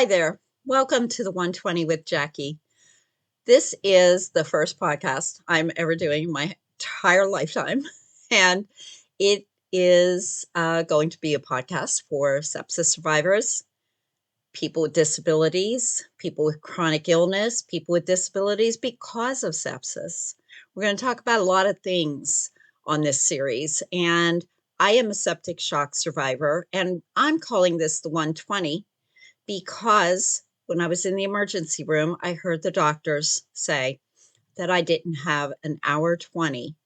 Hi there. Welcome to the 120 with Jackie. This is the first podcast I'm ever doing in my entire lifetime, and it is going to be a podcast for sepsis survivors, people with disabilities, people with chronic illness, people with disabilities because of sepsis. We're going to talk about a lot of things on this series, and I am a septic shock survivor, and I'm calling this the 120 because when I was in the emergency room, I heard the doctors say that I didn't have an hour 20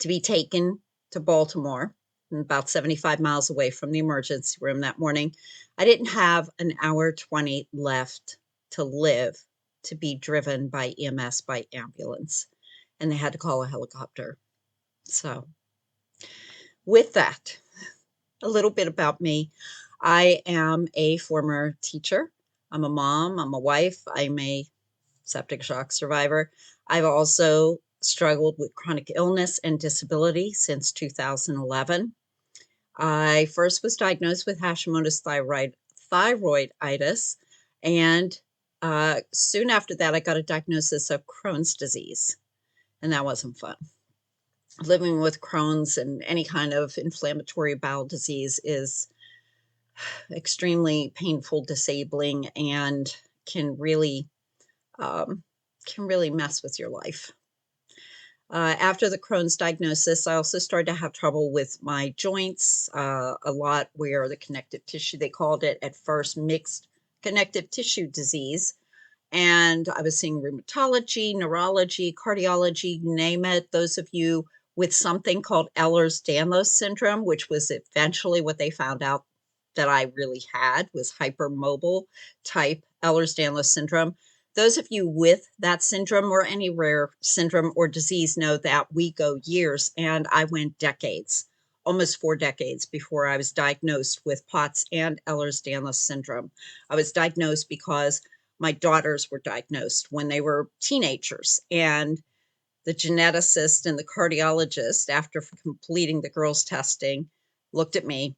to be taken to Baltimore, about 75 miles away from the emergency room that morning. I didn't have an hour 20 left to live to be driven by EMS by ambulance, and they had to call a helicopter. So, with that, a little bit about me. I am a former teacher. I'm a mom. I'm a wife. I'm a septic shock survivor. I've also struggled with chronic illness and disability since 2011. I first was diagnosed with Hashimoto's thyroiditis, and soon after that, I got a diagnosis of Crohn's disease, and that wasn't fun. Living with Crohn's and any kind of inflammatory bowel disease is extremely painful, disabling, and can really mess with your life. After the Crohn's diagnosis, I also started to have trouble with my joints a lot, where the connective tissue, they called it at first mixed connective tissue disease. And I was seeing rheumatology, neurology, cardiology, you name it. Those of you with something called Ehlers-Danlos syndrome, which was eventually what they found out that I really had, was hypermobile type Ehlers-Danlos syndrome. Those of you with that syndrome or any rare syndrome or disease know that we go years, and I went decades, almost 4 decades before I was diagnosed with POTS and Ehlers-Danlos syndrome. I was diagnosed because my daughters were diagnosed when they were teenagers, and the geneticist and the cardiologist, after completing the girls' testing, looked at me,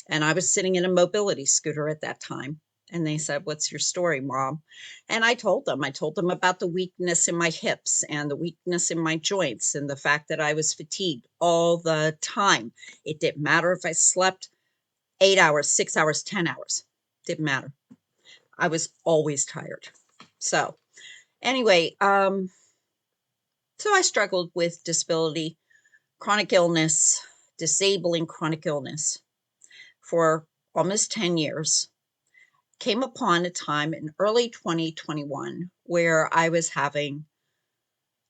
and I was sitting in a mobility scooter at that time. And they said, "What's your story, Mom?" And I told them about the weakness in my hips and the weakness in my joints and the fact that I was fatigued all the time. It didn't matter if I slept 8 hours, 6 hours, 10 hours. Didn't matter. I was always tired. So anyway, so I struggled with disability, chronic illness, disabling chronic illness for almost 10 years. Came upon a time in early 2021 where I was having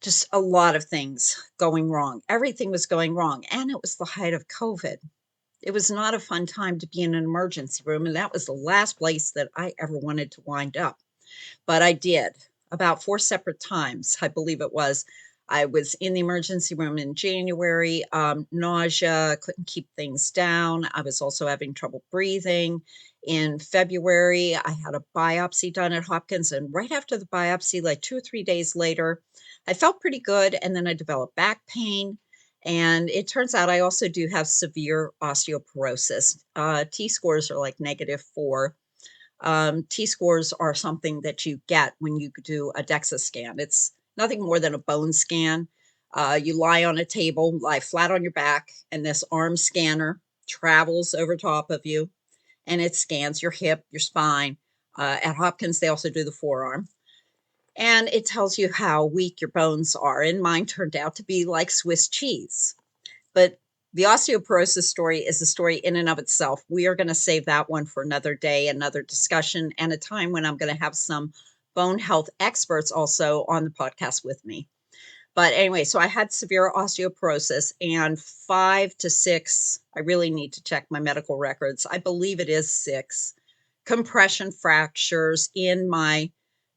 just a lot of things going wrong. Everything was going wrong, and it was the height of COVID. It was not a fun time to be in an emergency room, and that was the last place that I ever wanted to wind up. But I did about 4 separate times, I believe it was. I was in the emergency room in January, nausea, couldn't keep things down. I was also having trouble breathing. In February, I had a biopsy done at Hopkins, and right after the biopsy, like 2 or 3 days later, I felt pretty good, and then I developed back pain. And it turns out I also do have severe osteoporosis. T-scores are like -4. T-scores are something that you get when you do a DEXA scan. It's nothing more than a bone scan. You lie on a table, lie flat on your back, and this arm scanner travels over top of you, and it scans your hip, your spine. At Hopkins, they also do the forearm. And it tells you how weak your bones are. And mine turned out to be like Swiss cheese. But the osteoporosis story is a story in and of itself. We are going to save that one for another day, another discussion, and a time when I'm going to have some bone health experts also on the podcast with me. But anyway, so I had severe osteoporosis, and 5 to 6, I really need to check my medical records. I believe it is 6 compression fractures in my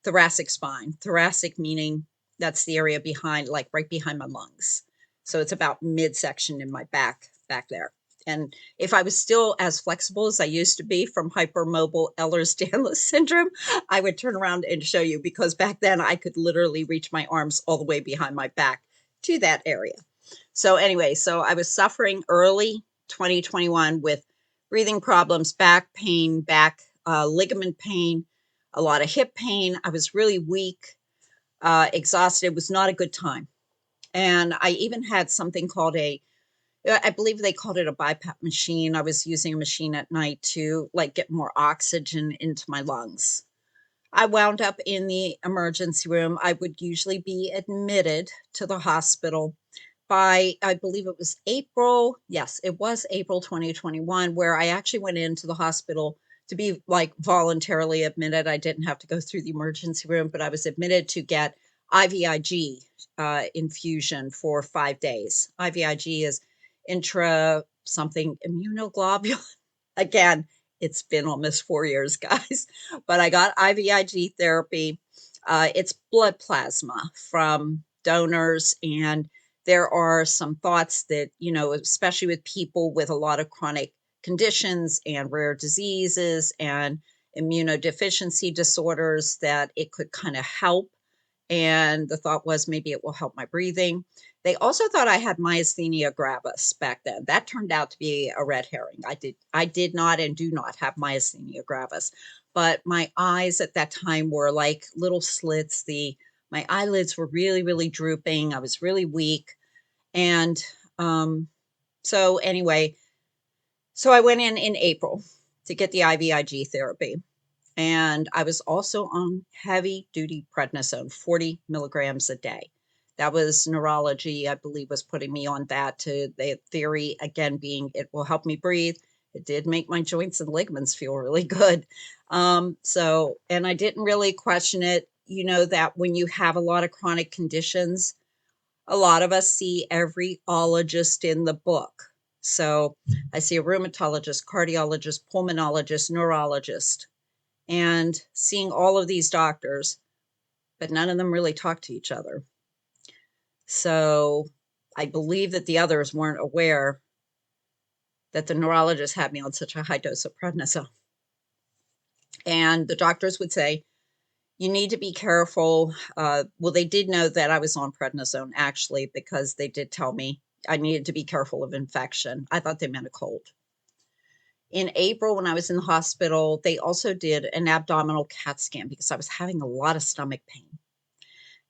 thoracic spine. Thoracic meaning that's the area behind, like right behind my lungs. So it's about midsection in my back there. And if I was still as flexible as I used to be from hypermobile Ehlers-Danlos syndrome, I would turn around and show you, because back then I could literally reach my arms all the way behind my back to that area. So anyway, so I was suffering early 2021 with breathing problems, back pain, back ligament pain, a lot of hip pain. I was really weak, exhausted. It was not a good time. And I even had something called I believe they called it a BiPAP machine. I was using a machine at night to like get more oxygen into my lungs. I wound up in the emergency room. I would usually be admitted to the hospital by, I believe it was April. Yes, it was April 2021, where I actually went into the hospital to be like voluntarily admitted. I didn't have to go through the emergency room, but I was admitted to get IVIG infusion for 5 days. IVIG is intra something immunoglobulin. Again, it's been almost 4 years, guys, but I got IVIG therapy. It's blood plasma from donors. And there are some thoughts that, especially with people with a lot of chronic conditions and rare diseases and immunodeficiency disorders, that it could kind of help. And the thought was maybe it will help my breathing. They also thought I had myasthenia gravis back then. That turned out to be a red herring. I did not and do not have myasthenia gravis, but my eyes at that time were like little slits. My eyelids were really, really drooping. I was really weak. And so anyway, so I went in April to get the IVIG therapy. And I was also on heavy duty prednisone, 40 milligrams a day. That was neurology, I believe, was putting me on that, to the theory, again, being it will help me breathe. It did make my joints and ligaments feel really good. And I didn't really question it. That when you have a lot of chronic conditions, a lot of us see every ologist in the book. So I see a rheumatologist, cardiologist, pulmonologist, neurologist, and seeing all of these doctors, but none of them really talk to each other. So I believe that the others weren't aware that the neurologist had me on such a high dose of prednisone. And the doctors would say, you need to be careful. Well, they did know that I was on prednisone, actually, because they did tell me I needed to be careful of infection. I thought they meant a cold. In April, when I was in the hospital, they also did an abdominal CAT scan because I was having a lot of stomach pain.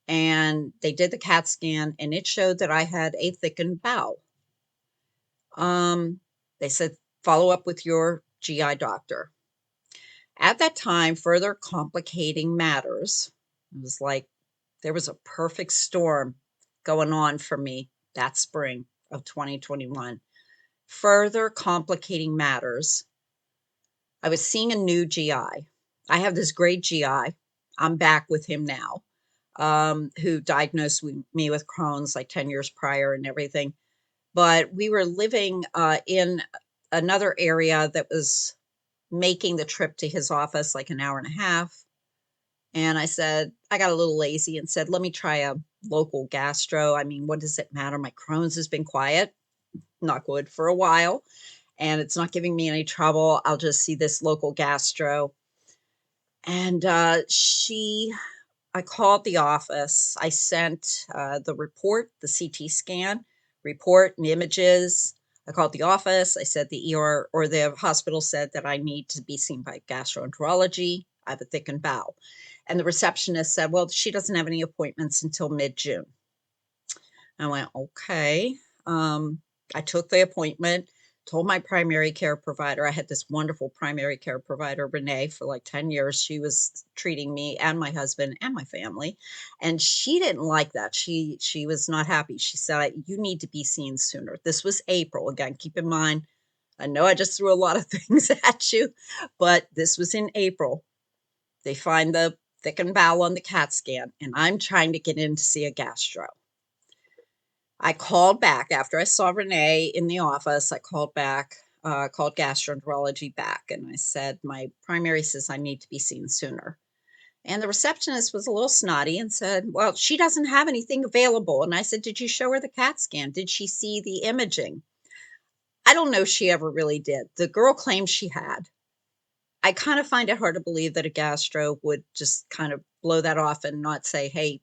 And they did the CAT scan, and it showed that I had a thickened bowel. They said, follow up with your GI doctor. At that time, further complicating matters, it was like there was a perfect storm going on for me that spring of 2021. Further complicating matters, I was seeing a new GI. I have this great GI. I'm back with him now, who diagnosed me with Crohn's like 10 years prior and everything. But we were living in another area that was making the trip to his office like an hour and a half. And I said, I got a little lazy and said, let me try a local gastro. I mean, what does it matter? My Crohn's has been quiet, not good for a while, and it's not giving me any trouble. I'll just see this local gastro. And I called the office. I sent the report, the CT scan report and images. I called the office. I said the ER or the hospital said that I need to be seen by gastroenterology. I have a thickened bowel. And the receptionist said, well, she doesn't have any appointments until mid-June. I went, okay. I took the appointment, told my primary care provider. I had this wonderful primary care provider, Renee, for like 10 years. She was treating me and my husband and my family. And she didn't like that. She was not happy. She said, you need to be seen sooner. This was April. Again, keep in mind, I know I just threw a lot of things at you, but this was in April. They find the thickened bowel on the CAT scan, and I'm trying to get in to see a gastro. I called back after I saw Renee in the office. I called back, called gastroenterology back, and I said, my primary says I need to be seen sooner. And the receptionist was a little snotty and said, well, she doesn't have anything available. And I said, did you show her the CAT scan? Did she see the imaging? I don't know if she ever really did. The girl claimed she had. I kind of find it hard to believe that a gastro would just kind of blow that off and not say, hey,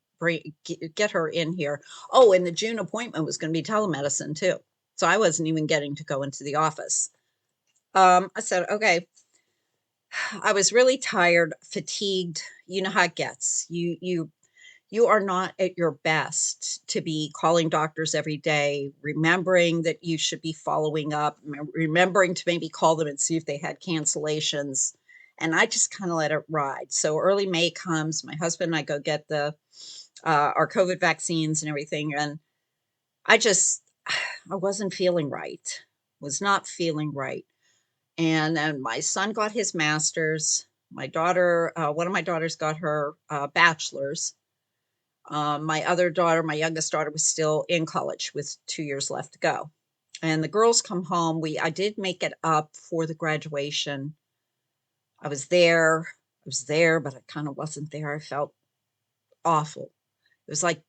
get her in here. Oh, and the June appointment was going to be telemedicine too. So I wasn't even getting to go into the office. I said, okay. I was really tired, fatigued. You know how it gets. You are not at your best to be calling doctors every day, remembering that you should be following up, remembering to maybe call them and see if they had cancellations. And I just kind of let it ride. So early May comes, my husband and I go get the our COVID vaccines and everything, and I just I wasn't feeling right. Was not feeling right. And then my son got his master's. My daughter, one of my daughters got her bachelor's. My other daughter, my youngest daughter, was still in college with 2 years left to go. And the girls come home. I did make it up for the graduation. I was there, but I kind of wasn't there. I felt awful. It was like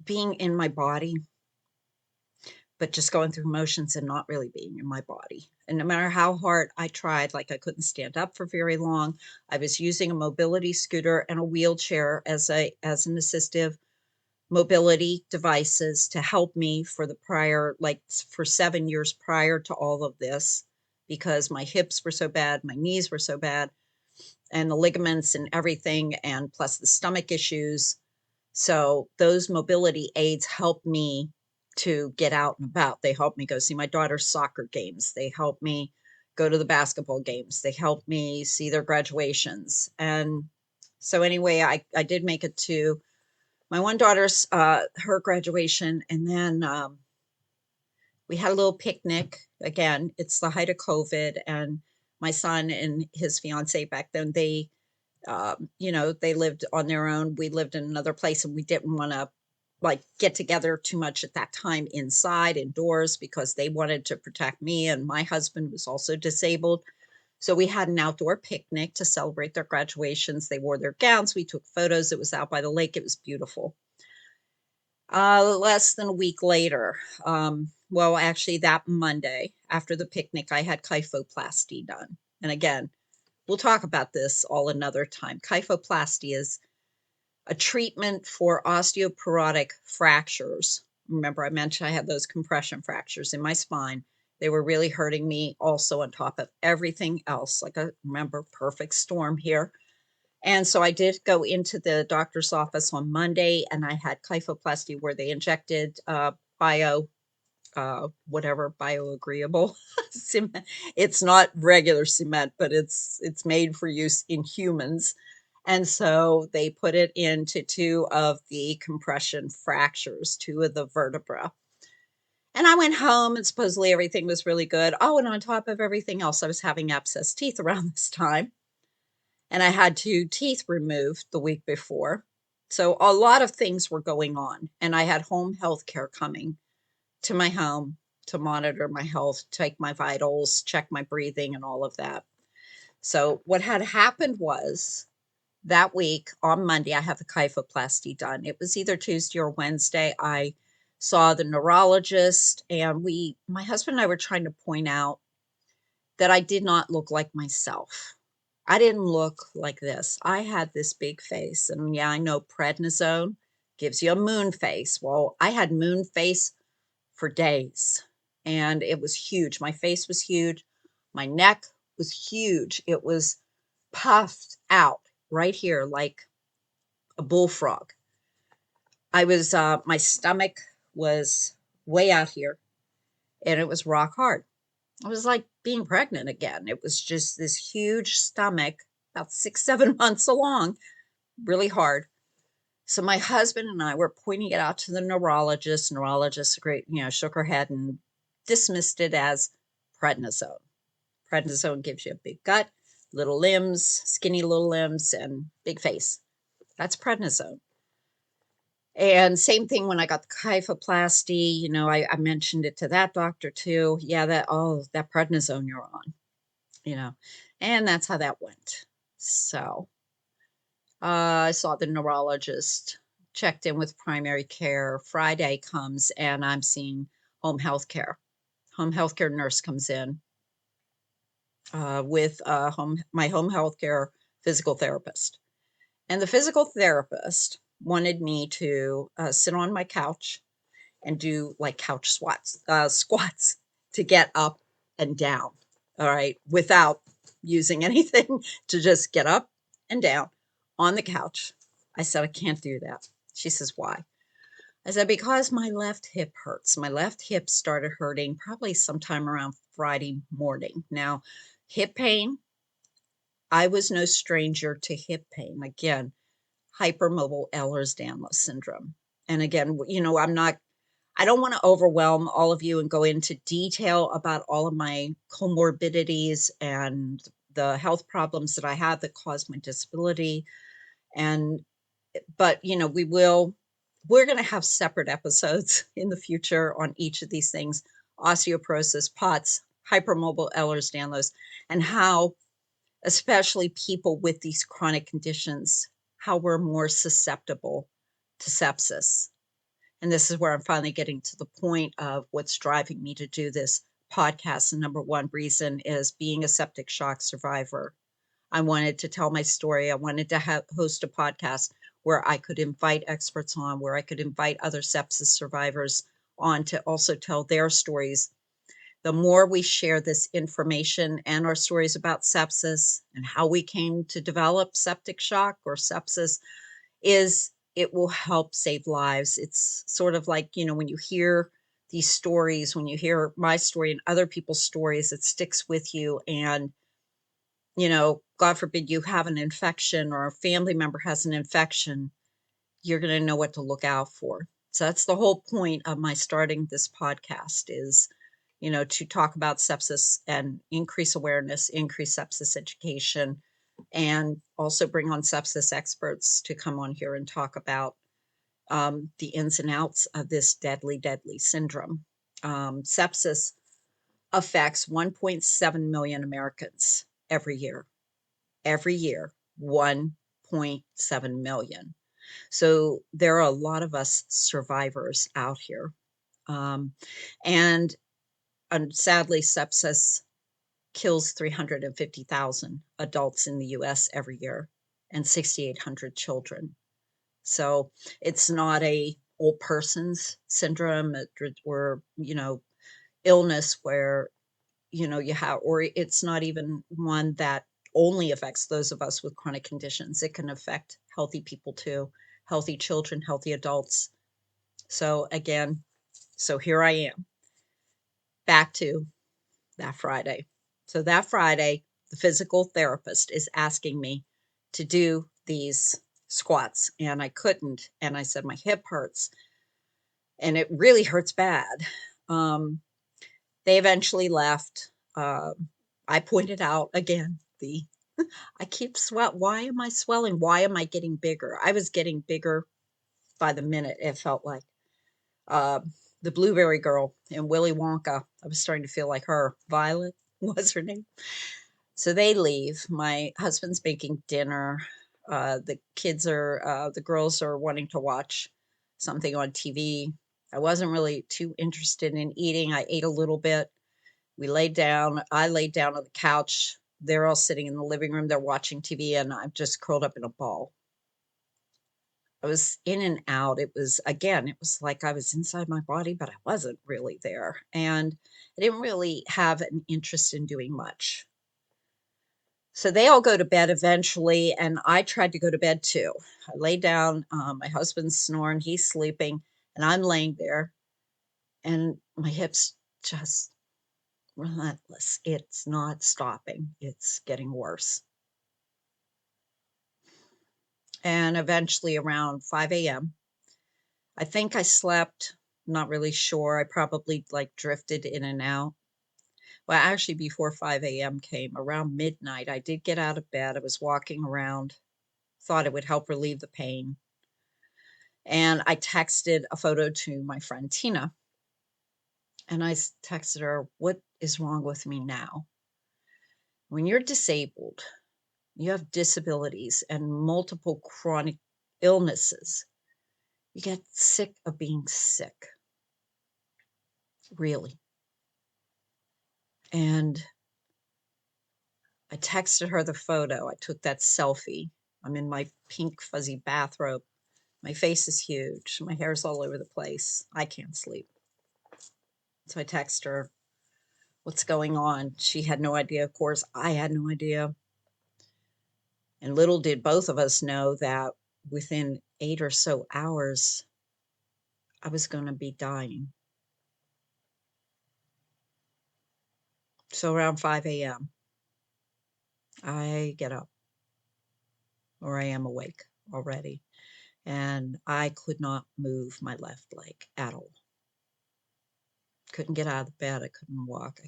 being in my body, but just going through motions and not really being in my body. And no matter how hard I tried, like I couldn't stand up for very long. I was using a mobility scooter and a wheelchair as an assistive mobility devices to help me for the prior, like for 7 years prior to all of this, because my hips were so bad, my knees were so bad, and the ligaments and everything, and plus the stomach issues. So those mobility aids help me to get out and about. They help me go see my daughter's soccer games. They help me go to the basketball games. They help me see their graduations. And so anyway, I did make it to my one daughter's her graduation, and then we had a little picnic. Again, it's the height of COVID, and my son and his fiance back then, they lived on their own. We lived in another place, and we didn't want to like get together too much at that time inside indoors because they wanted to protect me, and my husband was also disabled. So we had an outdoor picnic to celebrate their graduations. They wore their gowns. We took photos. It was out by the lake. It was beautiful. Less than a week later, well, actually, that Monday after the picnic, I had kyphoplasty done. And again, we'll talk about this all another time. Kyphoplasty is a treatment for osteoporotic fractures. Remember, I mentioned I had those compression fractures in my spine. They were really hurting me also on top of everything else. Like a remember, perfect storm here. And so I did go into the doctor's office on Monday, and I had kyphoplasty where they injected whatever bioagreeable cement. It's not regular cement, but it's made for use in humans. And so they put it into two of the compression fractures, two of the vertebra. And I went home, and supposedly everything was really good. Oh, and on top of everything else, I was having abscessed teeth around this time. And I had two teeth removed the week before. So a lot of things were going on. And I had home health care coming to my home to monitor my health, take my vitals, check my breathing, and all of that. So what had happened was that week on Monday, I had the kyphoplasty done. It was either Tuesday or Wednesday. I saw the neurologist, and my husband and I were trying to point out that I did not look like myself. I didn't look like this. I had this big face, and yeah, I know prednisone gives you a moon face. Well, I had moon face for days, and it was huge. My face was huge. My neck was huge. It was puffed out right here like a bullfrog. My stomach was way out here, and it was rock hard. It was like being pregnant again. It was just this huge stomach, about 6, 7 months along, really hard. So my husband and I were pointing it out to the neurologist. Neurologist, great, shook her head and dismissed it as prednisone. Prednisone gives you a big gut, little limbs, skinny little limbs, and big face. That's prednisone. And same thing when I got the kyphoplasty, I mentioned it to that doctor too. Yeah, that prednisone you're on, you know, and that's how that went. So I saw the neurologist, checked in with primary care. Friday comes, and I'm seeing home health care. Home health care nurse comes in with my home health care physical therapist. And the physical therapist wanted me to sit on my couch and do like couch squats to get up and down. All right, without using anything to just get up and down on the couch. I said, I can't do that. She says, why? I said, because my left hip hurts. My left hip started hurting probably sometime around Friday morning. Now, hip pain, I was no stranger to hip pain. Again, hypermobile Ehlers-Danlos syndrome. And again, I don't want to overwhelm all of you and go into detail about all of my comorbidities and the health problems that I had that caused my disability. But we're going to have separate episodes in the future on each of these things: osteoporosis, POTS, hypermobile Ehlers-Danlos, and how, especially people with these chronic conditions, how we're more susceptible to sepsis. And this is where I'm finally getting to the point of what's driving me to do this podcast. The number one reason is being a septic shock survivor. I wanted to tell my story. I wanted to host a podcast where I could invite experts on, where I could invite other sepsis survivors on to also tell their stories. The more we share this information and our stories about sepsis and how we came to develop septic shock or sepsis, it will help save lives. It's sort of like, when you hear these stories, when you hear my story and other people's stories, it sticks with you. And, God forbid you have an infection or a family member has an infection, you're going to know what to look out for. So that's the whole point of my starting this podcast is, to talk about sepsis and increase awareness, increase sepsis education, and also bring on sepsis experts to come on here and talk about the ins and outs of this deadly, deadly syndrome. Sepsis affects 1.7 million Americans every year. Every year, 1.7 million. So there are a lot of us survivors out here. Um, and sadly, sepsis kills 350,000 adults in the US every year and 6,800 children. So it's not a old person's syndrome or, illness where, you have, or it's not even one that only affects those of us with chronic conditions. It can affect healthy people too, healthy children, healthy adults. So again, here I am back to that Friday. So that Friday, the physical therapist is asking me to do these squats, and I couldn't. And I said, my hip hurts, and it really hurts bad. Um, they eventually left. I pointed out again I keep sweat. Why am I swelling? Why am I getting bigger? I was getting bigger by the minute. It felt like uh, the blueberry girl in Willy Wonka. I was starting to feel like her. Violet was her name. So they leave. My husband's making dinner. The girls are wanting to watch something on TV. I wasn't really too interested in eating. I ate a little bit. We laid down. I laid down on the couch. They're all sitting in the living room. They're watching TV, and I'm just curled up in a ball. I was in and out. It was like I was inside my body, but I wasn't really there. And I didn't really have an interest in doing much. So they all go to bed eventually, and I tried to go to bed too. I lay down, my husband's snoring, he's sleeping, and I'm laying there, and my hips just relentless. It's not stopping. It's getting worse. And eventually around 5 a.m., I think I slept, not really sure. I probably like drifted in and out. Well, actually, before 5 a.m. came, around midnight, I did get out of bed. I was walking around, thought it would help relieve the pain. And I texted a photo to my friend Tina. And I texted her, what is wrong with me now? When you're disabled, you have disabilities and multiple chronic illnesses, you get sick of being sick, really. And I texted her the photo. I took that selfie. I'm in my pink fuzzy bathrobe. My face is huge. My hair's all over the place. I can't sleep. So I text her, what's going on? She had no idea, of course. I had no idea. And little did both of us know that within 8 or so hours, I was gonna be dying. So around 5 AM, I get up, or I am awake already, and I could not move my left leg at all. Couldn't get out of the bed, I couldn't walk,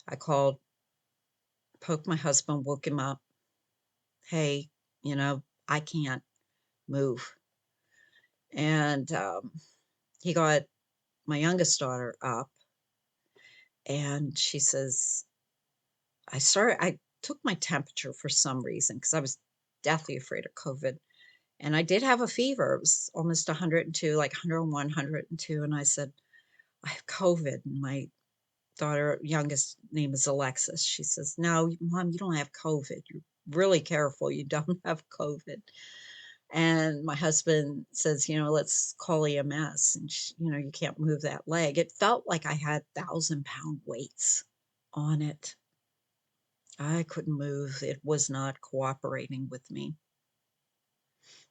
I called, poked my husband, woke him up, "Hey, I can't move." And, he got my youngest daughter up, and she says I took my temperature for some reason because I was deathly afraid of COVID, and I did have a fever. It was almost 102, like 101, 102, and I said, "I have COVID." And my daughter youngest name is Alexis. She says, "No, mom, you don't have COVID. You're really careful. You don't have COVID." And my husband says, "Let's call EMS." And you can't move that leg. It felt like I had 1,000-pound weights on it. I couldn't move. It was not cooperating with me.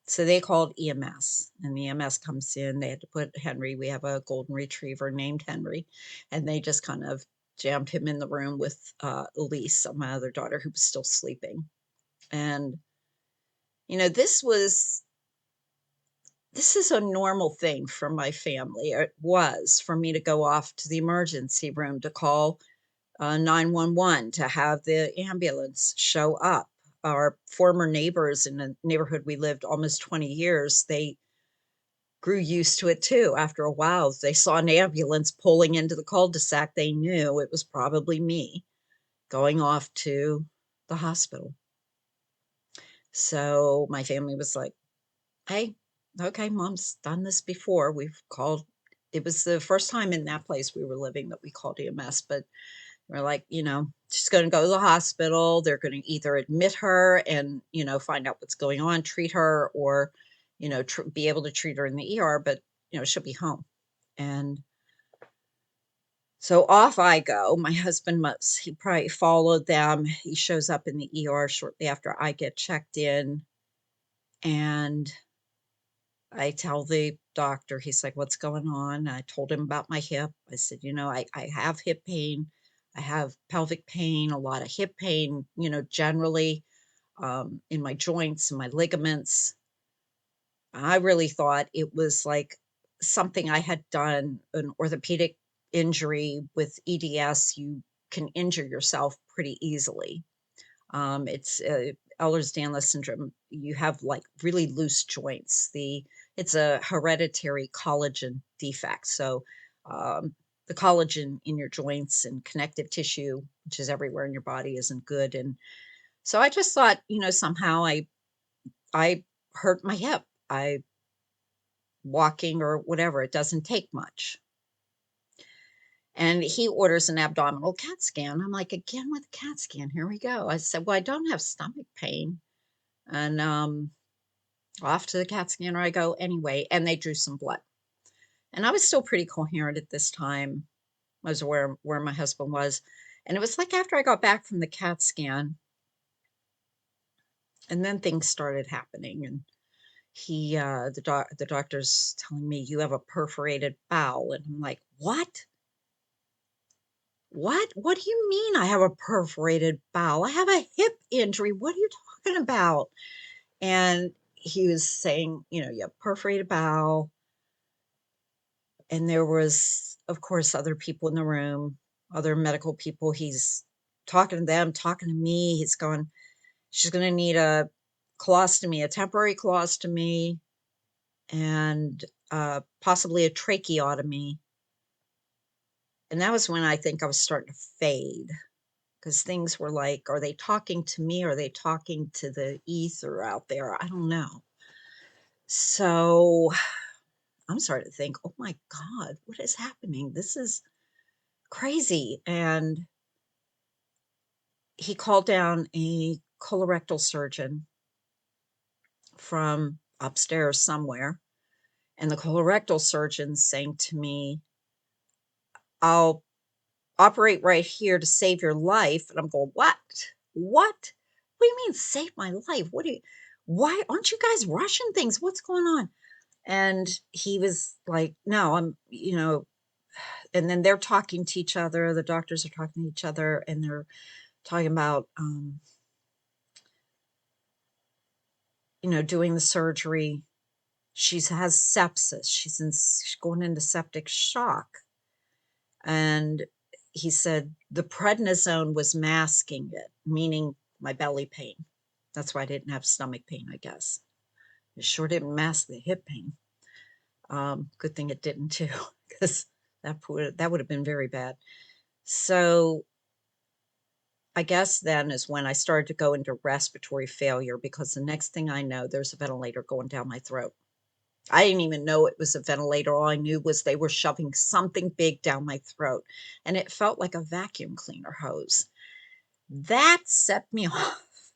So they called EMS, and the EMS comes in. They had to put Henry, we have a golden retriever named Henry, and they just kind of jammed him in the room with Elise, my other daughter, who was still sleeping. And, this is a normal thing for my family. Or it was for me to go off to the emergency room to call 911, to have the ambulance show up. Our former neighbors in the neighborhood we lived almost 20 years, they grew used to it too. After a while, if they saw an ambulance pulling into the cul-de-sac, they knew it was probably me going off to the hospital. So my family was like, "Hey, okay, mom's done this before. We've called." It was the first time in that place we were living that we called EMS, but we're like, she's going to go to the hospital. They're going to either admit her and, find out what's going on, treat her, or, be able to treat her in the ER, but, she'll be home. And so off I go. My husband he probably followed them. He shows up in the ER shortly after I get checked in. And I tell the doctor, he's like, "What's going on?" I told him about my hip. I said, I have hip pain. I have pelvic pain, a lot of hip pain, generally in my joints and my ligaments. I really thought it was like something I had done, an orthopedic injury with EDS. You can injure yourself pretty easily. It's Ehlers-Danlos syndrome. You have like really loose joints. It's a hereditary collagen defect. So the collagen in your joints and connective tissue, which is everywhere in your body, isn't good. And so I just thought, somehow I hurt my hip. I walking or whatever. It doesn't take much. And he orders an abdominal CAT scan. I'm like, "Again with the CAT scan, here we go." I said, "Well, I don't have stomach pain." And off to the CAT scanner I go anyway, and they drew some blood. And I was still pretty coherent at this time. I was where my husband was. And it was like after I got back from the CAT scan, and then things started happening. And the doctor's telling me, "You have a perforated bowel." And I'm like, "What? What do you mean I have a perforated bowel? I have a hip injury. What are you talking about?" And he was saying, "You have perforated bowel." And there was, of course, other people in the room, other medical people. He's talking to them, talking to me. He's going, "She's going to need a colostomy, a temporary colostomy, and possibly a tracheotomy." And that was when I think I was starting to fade, because things were like, are they talking to me? Are they talking to the ether out there? I don't know. So I'm starting to think, oh my God, what is happening? This is crazy. And he called down a colorectal surgeon from upstairs somewhere. And the colorectal surgeon saying to me, "I'll operate right here to save your life." And I'm going, "What? What? What do you mean save my life? What do you why aren't you guys rushing things? What's going on?" And he was like, "No, and then they're talking to each other, the doctors are talking to each other, and they're talking about, doing the surgery. Has sepsis. She's going into septic shock. And he said the prednisone was masking it, meaning my belly pain. That's why I didn't have stomach pain, I guess. It sure didn't mask the hip pain. Good thing it didn't too, because that would have been very bad. So I guess then is when I started to go into respiratory failure, because the next thing I know, there's a ventilator going down my throat. I didn't even know it was a ventilator. All I knew was they were shoving something big down my throat, and it felt like a vacuum cleaner hose. That set me off,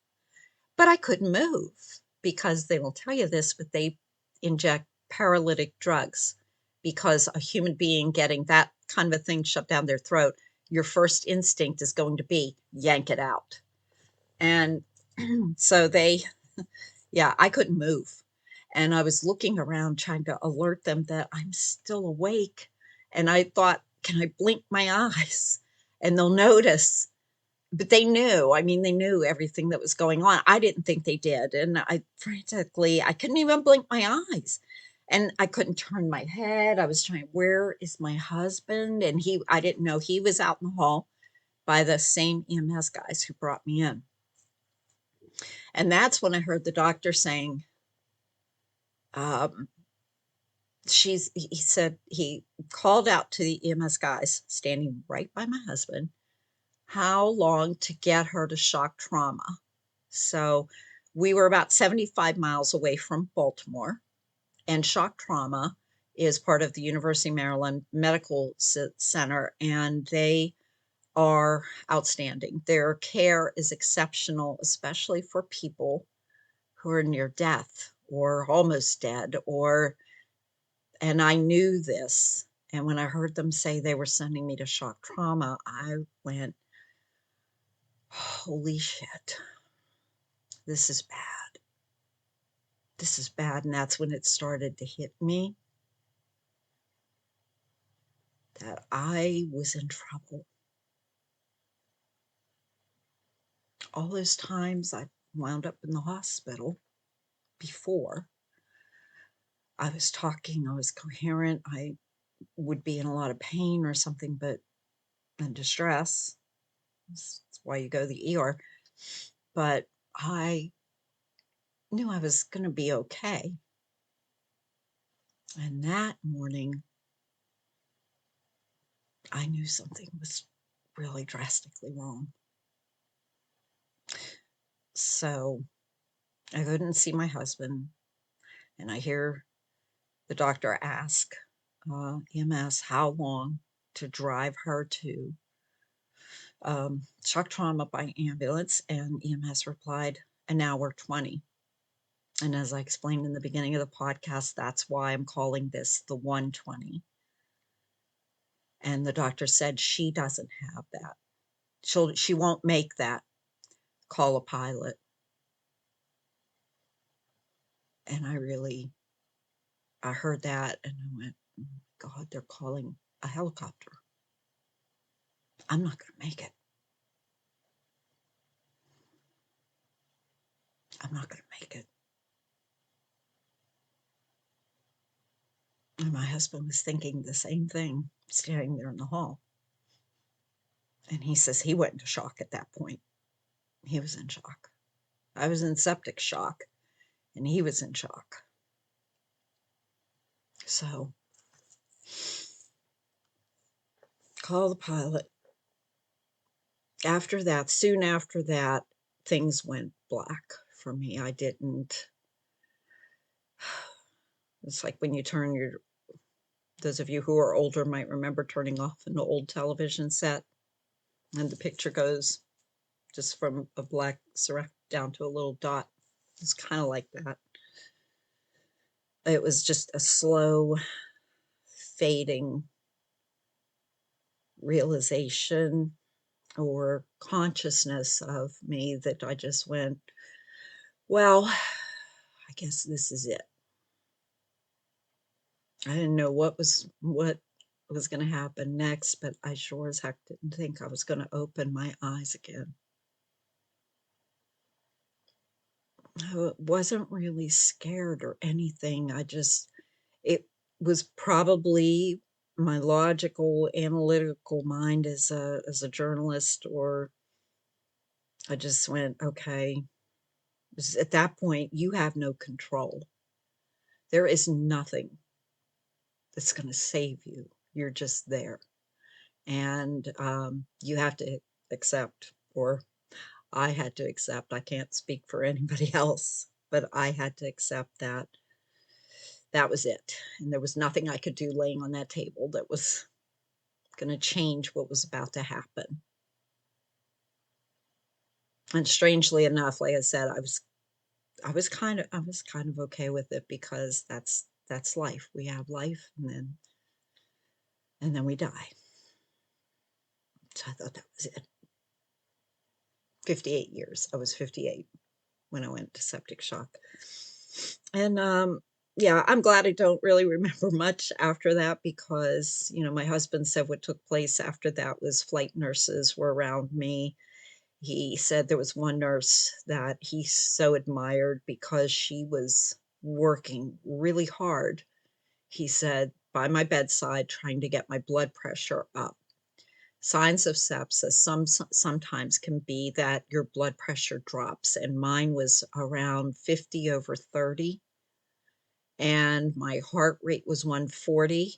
but I couldn't move because they will tell you this, but they inject paralytic drugs, because a human being getting that kind of a thing shoved down their throat, your first instinct is going to be yank it out. And so yeah, I couldn't move. And I was looking around trying to alert them that I'm still awake. And I thought, can I blink my eyes? And they'll notice. But they knew. I mean, they knew everything that was going on. I didn't think they did. And I couldn't even blink my eyes. And I couldn't turn my head. I was trying, where is my husband? And I didn't know he was out in the hall by the same EMS guys who brought me in. And that's when I heard the doctor saying, um, he said he called out to the EMS guys standing right by my husband, how long to get her to shock trauma. So we were about 75 miles away from Baltimore, and shock trauma is part of the University of Maryland Medical Center, and they are outstanding. Their care is exceptional, especially for people who are near death or almost dead, and I knew this. And when I heard them say they were sending me to shock trauma, I went, holy shit, this is bad. This is bad. And that's when it started to hit me that I was in trouble. All those times I wound up in the hospital before, I was talking, I was coherent, I would be in a lot of pain or something, but in distress. That's why you go to the ER. But I knew I was going to be okay. And that morning, I knew something was really drastically wrong. So I couldn't see my husband, and I hear the doctor ask EMS how long to drive her to shock trauma by ambulance, and EMS replied, an hour 20. And as I explained in the beginning of the podcast, that's why I'm calling this the 120. And the doctor said she doesn't have that. She won't make that. Call a pilot. And I heard that and I went, oh my God, they're calling a helicopter. I'm not going to make it. I'm not going to make it. And my husband was thinking the same thing, standing there in the hall. And he says he went into shock at that point. He was in shock. I was in septic shock, and he was in shock. So, call the pilot. Soon after that, things went black for me. It's like when you those of you who are older might remember turning off an old television set, and the picture goes just from a black circle down to a little dot. It's kind of like that. It was just a slow fading realization or consciousness of me that I just went, well, I guess this is it. I didn't know what was going to happen next, but I sure as heck didn't think I was going to open my eyes again. I wasn't really scared or anything. It was probably my logical, analytical mind as a journalist, or I just went, okay, at that point, you have no control. There is nothing that's going to save you. You're just there. And you have to accept, or I had to accept, I can't speak for anybody else, but I had to accept that that was it. And there was nothing I could do laying on that table that was going to change what was about to happen. And strangely enough, like I said, I was kind of okay with it, because that's life. We have life, and then we die. So I thought that was it. 58 years. I was 58 when I went to septic shock. And yeah, I'm glad I don't really remember much after that, because, my husband said what took place after that was flight nurses were around me. He said there was one nurse that he so admired because she was working really hard. He said, by my bedside, trying to get my blood pressure up. Signs of sepsis sometimes can be that your blood pressure drops, and mine was around 50 over 30, and my heart rate was 140.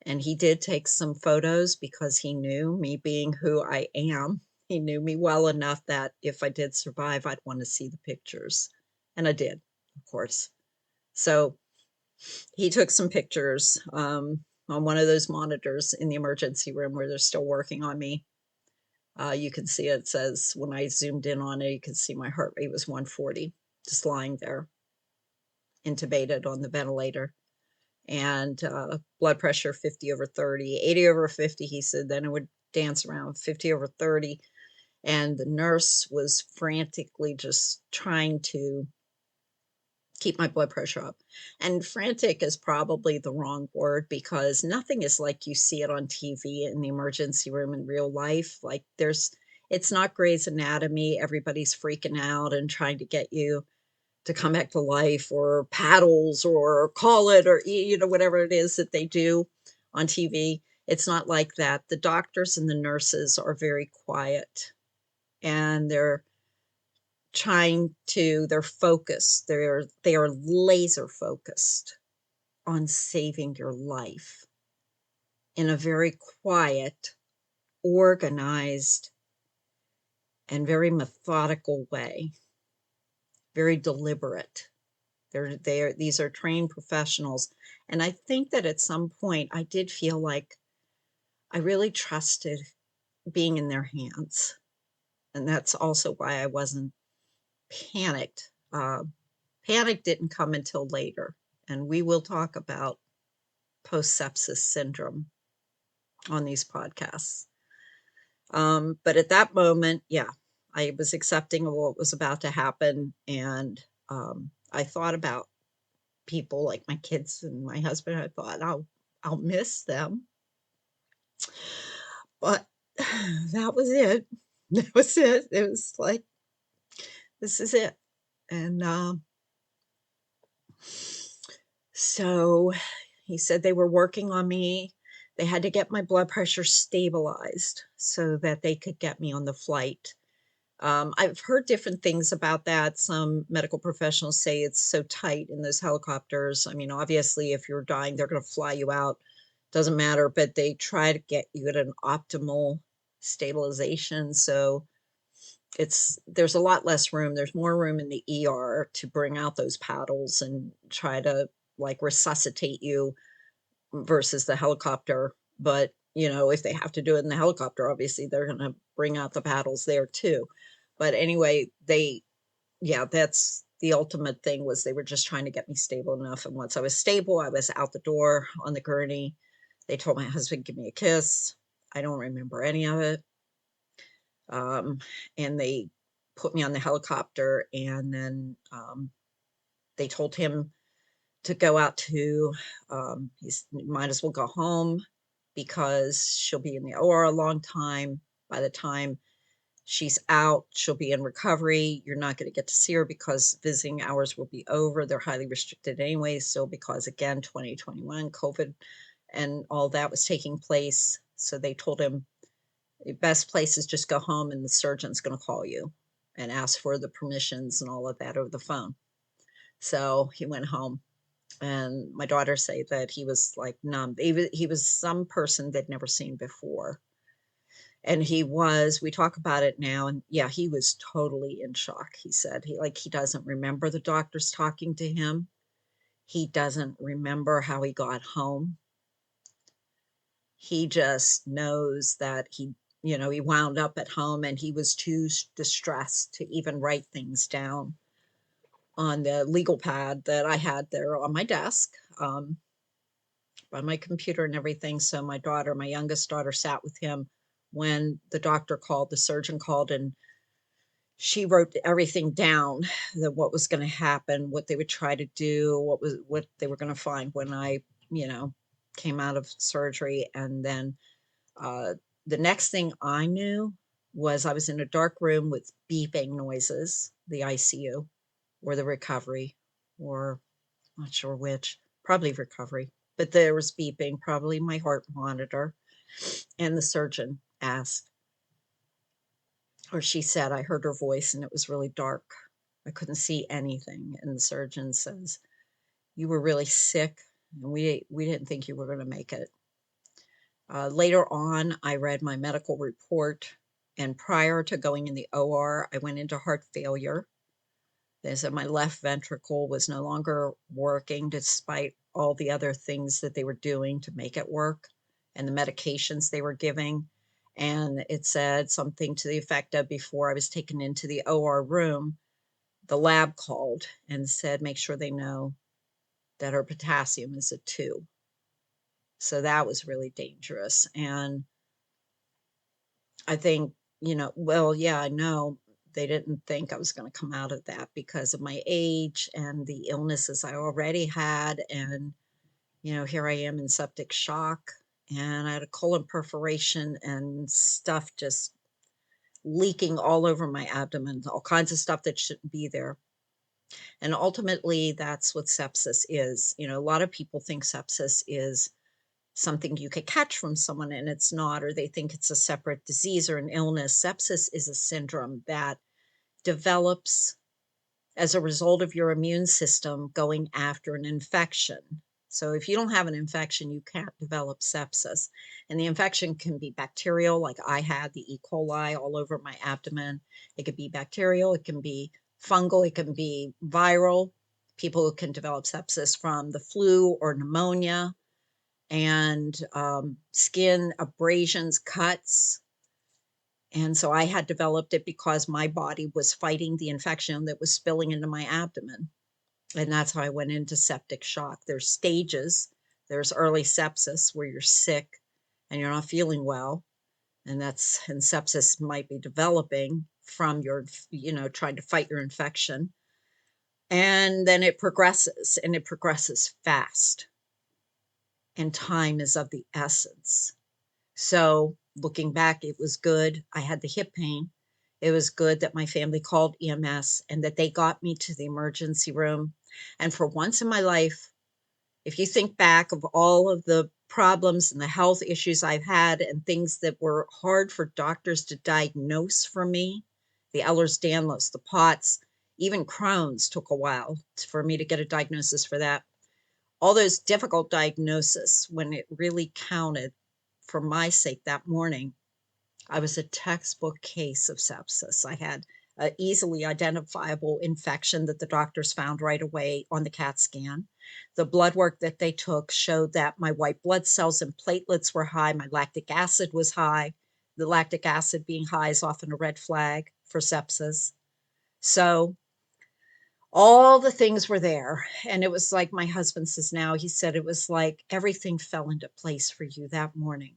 And he did take some photos because he knew me being who I am. He knew me well enough that if I did survive, I'd want to see the pictures. And I did, of course. So he took some pictures on one of those monitors in the emergency room where they're still working on me. You can see it says, when I zoomed in on it, you can see my heart rate was 140, just lying there, intubated on the ventilator. And blood pressure 50 over 30, 80 over 50. He said then it would dance around 50 over 30. And the nurse was frantically just trying to keep my blood pressure up. And frantic is probably the wrong word, because nothing is like you see it on TV in the emergency room in real life. Like it's not Grey's Anatomy. Everybody's freaking out and trying to get you to come back to life, or paddles, or call it, or whatever it is that they do on TV. It's not like that. The doctors and the nurses are very quiet, and they're focused. They are laser focused on saving your life in a very quiet, organized, and very methodical way, very deliberate. These are trained professionals. And I think that at some point I did feel like I really trusted being in their hands. And that's also why I wasn't panicked. Panic didn't come until later. And we will talk about post sepsis syndrome on these podcasts. But at that moment, yeah, I was accepting of what was about to happen. And I thought about people like my kids and my husband. I thought, I'll miss them. But that was it. That was it. It was like, this is it. And so he said they were working on me. They had to get my blood pressure stabilized so that they could get me on the flight. I've heard different things about that. Some medical professionals say it's so tight in those helicopters. I mean, obviously, if you're dying, they're going to fly you out. Doesn't matter, but they try to get you at an optimal stabilization. So there's a lot less room. There's more room in the ER to bring out those paddles and try to like resuscitate you versus the helicopter. But, if they have to do it in the helicopter, obviously they're going to bring out the paddles there too. But anyway, yeah, that's the ultimate thing, was they were just trying to get me stable enough. And once I was stable, I was out the door on the gurney. They told my husband, give me a kiss. I don't remember any of it. Um, and they put me on the helicopter, and then they told him to go out to, he's might as well go home because she'll be in the OR a long time. By the time she's out, she'll be in recovery. You're not going to get to see her because visiting hours will be over. They're highly restricted anyway. So, because again, 2021, COVID and all that was taking place. So, they told him the best place is just go home and the surgeon's going to call you and ask for the permissions and all of that over the phone. So, he went home. And my daughter say that he was like numb. He was some person they'd never seen before. And we talk about it now, and yeah, he was totally in shock. He said he doesn't remember the doctors talking to him. He doesn't remember how he got home. He just knows that he wound up at home, and he was too distressed to even write things down on the legal pad that I had there on my desk. By my computer and everything. So my youngest daughter, sat with him when the surgeon called, and she wrote everything down, that what was going to happen, what they would try to do, what they were going to find when I, you know, came out of surgery. And then uh, the next thing I knew was I was in a dark room with beeping noises, the ICU or the recovery, or not sure which, probably recovery. But there was beeping, probably my heart monitor. And the surgeon asked, or she said, I heard her voice and it was really dark. I couldn't see anything. And the surgeon says, you were really sick, and we didn't think you were going to make it. Later on, I read my medical report, and prior to going in the OR, I went into heart failure. They said my left ventricle was no longer working despite all the other things that they were doing to make it work and the medications they were giving. And it said something to the effect of, before I was taken into the OR room, the lab called and said, make sure they know that her potassium is a 2. So that was really dangerous. And I think, well, yeah, I know they didn't think I was going to come out of that because of my age and the illnesses I already had. And, here I am in septic shock, and I had a colon perforation and stuff just leaking all over my abdomen, all kinds of stuff that shouldn't be there. And ultimately, that's what sepsis is. A lot of people think sepsis is something you could catch from someone, and it's not, or they think it's a separate disease or an illness. Sepsis is a syndrome that develops as a result of your immune system going after an infection. So if you don't have an infection, you can't develop sepsis. And the infection can be bacterial, like I had the E. coli all over my abdomen. It could be bacterial, it can be fungal, it can be viral. People can develop sepsis from the flu or pneumonia, and skin abrasions, cuts. And so I had developed it because my body was fighting the infection that was spilling into my abdomen. And that's how I went into septic shock. There's stages. There's early sepsis, where you're sick and you're not feeling well. And sepsis might be developing from your, trying to fight your infection. And then it progresses, and it progresses fast. And time is of the essence. So looking back, it was good. I had the hip pain. It was good that my family called EMS and that they got me to the emergency room. And for once in my life, if you think back of all of the problems and the health issues I've had and things that were hard for doctors to diagnose for me, the Ehlers-Danlos, the POTS, even Crohn's took a while for me to get a diagnosis for that. All those difficult diagnoses, when it really counted for my sake that morning, I was a textbook case of sepsis. I had an easily identifiable infection that the doctors found right away on the CAT scan. The blood work that they took showed that my white blood cells and platelets were high. My lactic acid was high. The lactic acid being high is often a red flag for sepsis. So all the things were there. And it was like my husband says now, he said it was like everything fell into place for you that morning.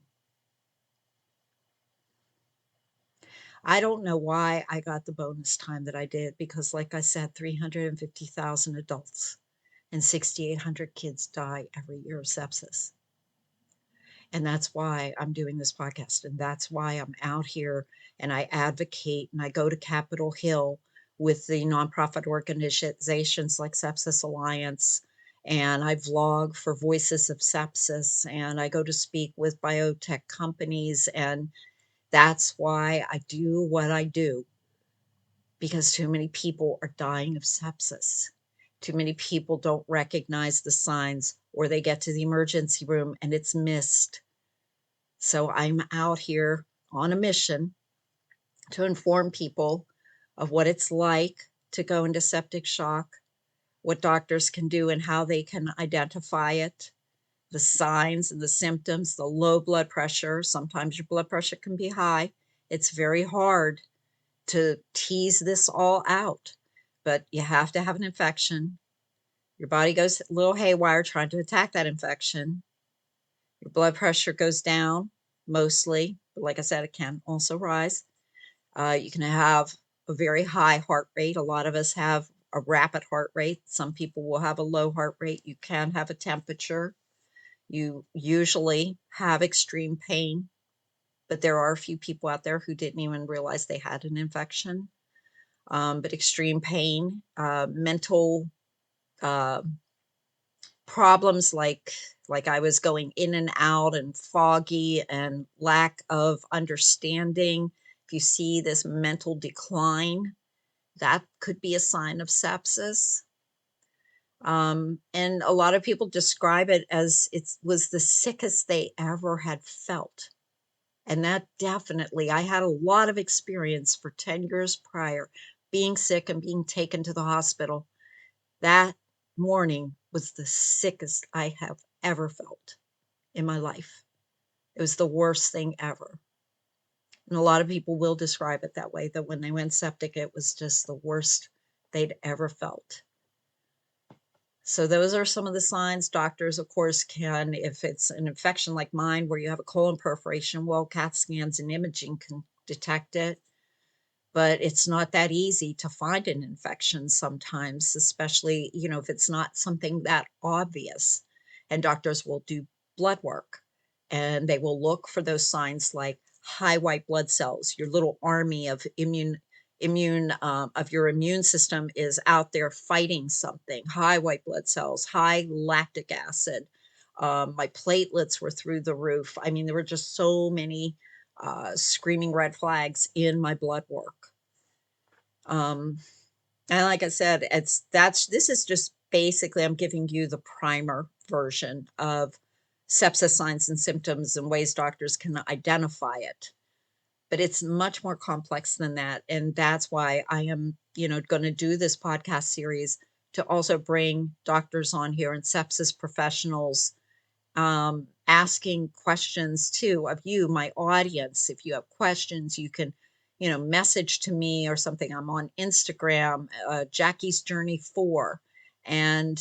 I don't know why I got the bonus time that I did because, like I said, 350,000 adults and 6,800 kids die every year of sepsis. And that's why I'm doing this podcast. And that's why I'm out here and I advocate and I go to Capitol Hill with the nonprofit organizations like Sepsis Alliance. And I vlog for Voices of Sepsis. And I go to speak with biotech companies. And that's why I do what I do, because too many people are dying of sepsis. Too many people don't recognize the signs, or they get to the emergency room and it's missed. So I'm out here on a mission to inform people of what it's like to go into septic shock, what doctors can do and how they can identify it, the signs and the symptoms, the low blood pressure. Sometimes your blood pressure can be high. It's very hard to tease this all out, but you have to have an infection. Your body goes a little haywire trying to attack that infection. Your blood pressure goes down mostly, but like I said, it can also rise. You can have a very high heart rate. A lot of us have a rapid heart rate. Some people will have a low heart rate. You can have a temperature. You usually have extreme pain, but there are a few people out there who didn't even realize they had an infection. But extreme pain, mental uh, problems like I was going in and out and foggy and lack of understanding. If you see this mental decline, that could be a sign of sepsis. And a lot of people describe it as it was the sickest they ever had felt. And that definitely, I had a lot of experience for 10 years prior being sick and being taken to the hospital. That morning was the sickest I have ever felt in my life. It was the worst thing ever. And a lot of people will describe it that way, that when they went septic, it was just the worst they'd ever felt. So those are some of the signs. Doctors, of course, can, if it's an infection like mine where you have a colon perforation, well, CAT scans and imaging can detect it. But it's not that easy to find an infection sometimes, especially, if it's not something that obvious. And doctors will do blood work and they will look for those signs like high white blood cells. Your little army of your immune system is out there fighting something. High white blood cells, high lactic acid. My platelets were through the roof. I mean, there were just so many screaming red flags in my blood work. Um, and like I said, this is just basically, I'm giving you the primer version of sepsis signs and symptoms and ways doctors can identify it. But it's much more complex than that. And that's why I am, going to do this podcast series to also bring doctors on here and sepsis professionals, asking questions too of you, my audience. If you have questions, you can, message to me or something. I'm on Instagram, Jackie's Journey 4. And,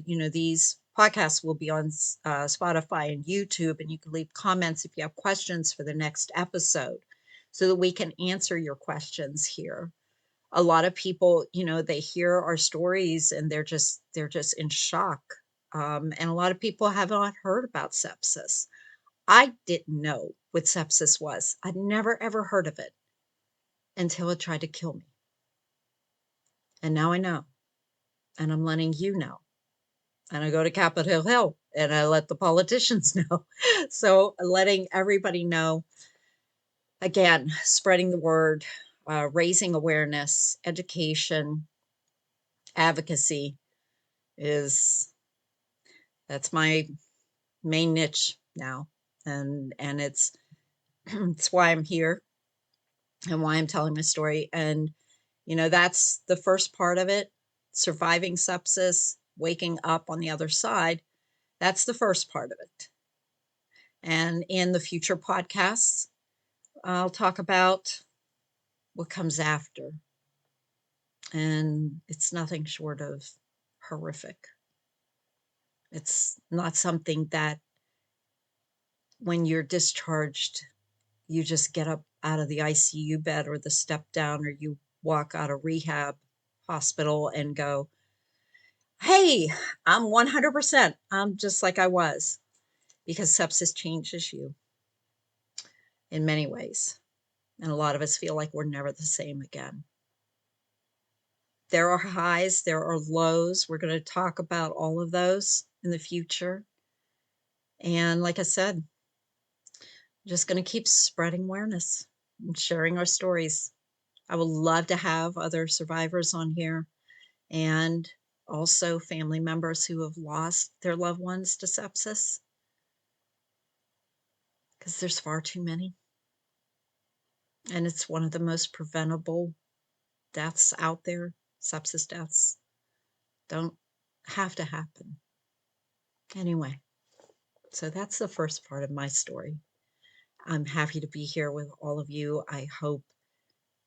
these podcasts will be on Spotify and YouTube, and you can leave comments if you have questions for the next episode so that we can answer your questions here. A lot of people, they hear our stories and they're just in shock. And a lot of people have not heard about sepsis. I didn't know what sepsis was. I'd never ever heard of it until it tried to kill me. And now I know. And I'm letting you know. And I go to Capitol Hill and I let the politicians know. So letting everybody know, again, spreading the word, raising awareness, education, advocacy is that's my main niche now. And it's why I'm here and why I'm telling my story. And that's the first part of it. Surviving sepsis, waking up on the other side. That's the first part of it. And in the future podcasts, I'll talk about what comes after. And it's nothing short of horrific. It's not something that when you're discharged, you just get up out of the ICU bed or the step down, or you walk out of rehab hospital and go, "Hey, I'm 100%. I'm just like I was," because sepsis changes you in many ways. And a lot of us feel like we're never the same again. There are highs, there are lows. We're going to talk about all of those in the future. And like I said, I'm just going to keep spreading awareness and sharing our stories. I would love to have other survivors on here, and also family members who have lost their loved ones to sepsis, because there's far too many. And it's one of the most preventable deaths out there. Sepsis deaths don't have to happen. Anyway, so that's the first part of my story. I'm happy to be here with all of you. I hope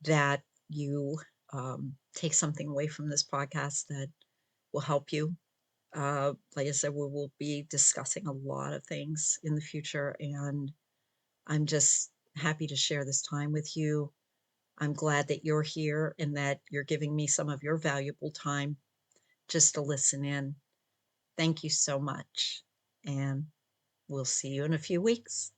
that you take something away from this podcast that will help you. Like I said, we will be discussing a lot of things in the future, and I'm just happy to share this time with you. I'm glad that you're here and that you're giving me some of your valuable time just to listen in. Thank you so much, and we'll see you in a few weeks.